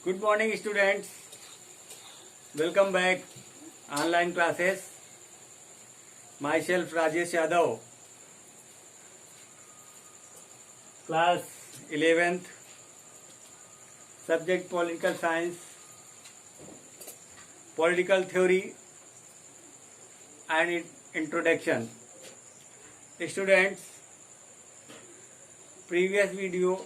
Good morning, students. Welcome back. Online classes. Myself Rajesh Yadav. Class 11th. Subject Political Science. Political Theory and Introduction. Students, previous video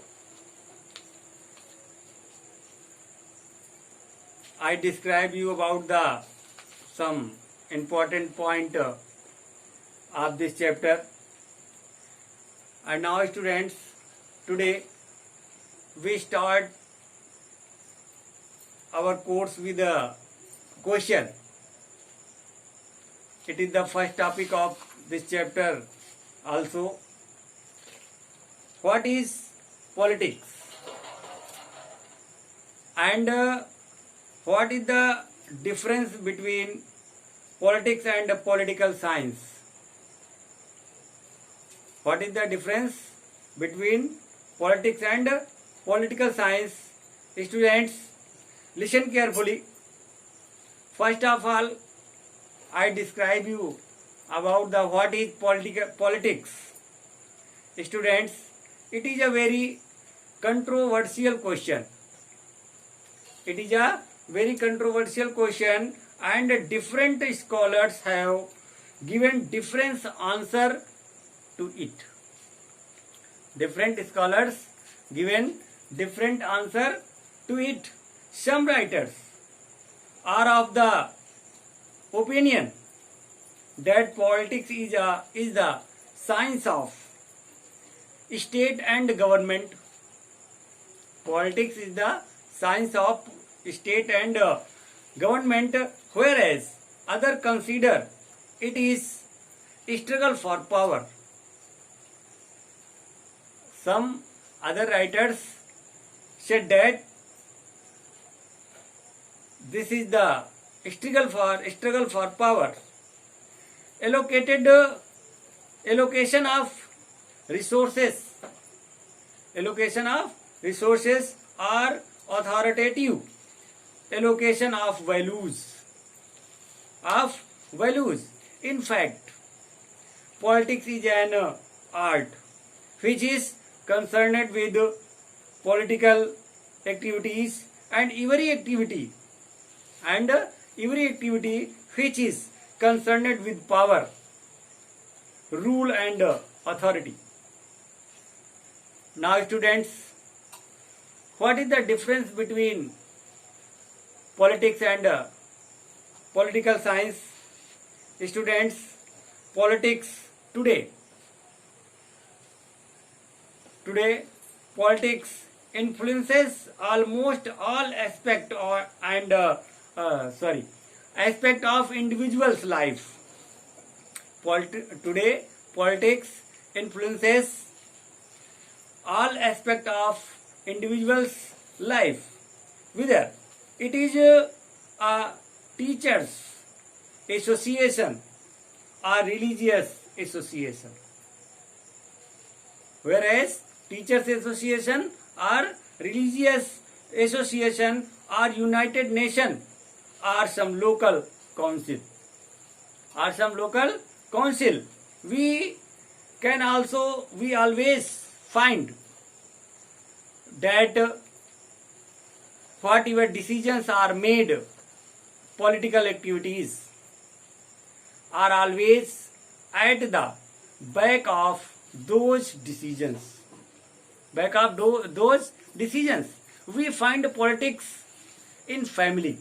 I describe you about the some important point of this chapter. And now students, today we start our course with a question. It is the first topic of this chapter also. What is politics? And what is the difference between politics and political science? What is the difference between politics and political science? Students, listen carefully. First of all, I describe you about the what is politics. Students, it is a very controversial question. It is a very controversial question and different scholars have given different answer to it. Different scholars given different answer to it. Some writers are of the opinion that politics is the science of state and government. Politics is the science of state and government, whereas others consider it is struggle for power. Some other writers said that this is the struggle for power. Allocation of resources are authoritative. Allocation of values. In fact, politics is an art which is concerned with political activities and every activity which is concerned with power, rule and authority. Now students, what is the difference between politics and political science? Students, politics today politics influences almost all aspect of individual's life. Today politics influences all aspect of individual's life, whether it is a teachers association or religious association. Whereas teachers association or religious association or United Nation or some local council we always find that whatever decisions are made, political activities are always at the back of those decisions. We find politics in family.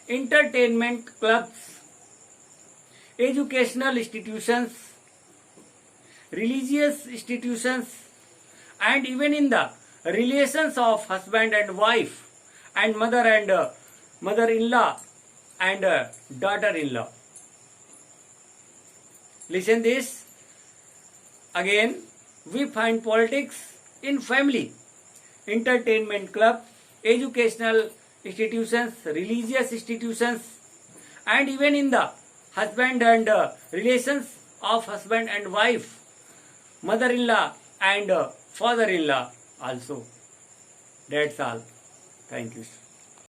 Entertainment clubs, educational institutions, religious institutions, and even in the relations of husband and wife and mother-in-law and daughter-in-law. Listen this again. We find politics in family, entertainment club, educational institutions, religious institutions, and even in the husband and relations of husband and wife, mother-in-law and father-in-law also. That's all. Thank you.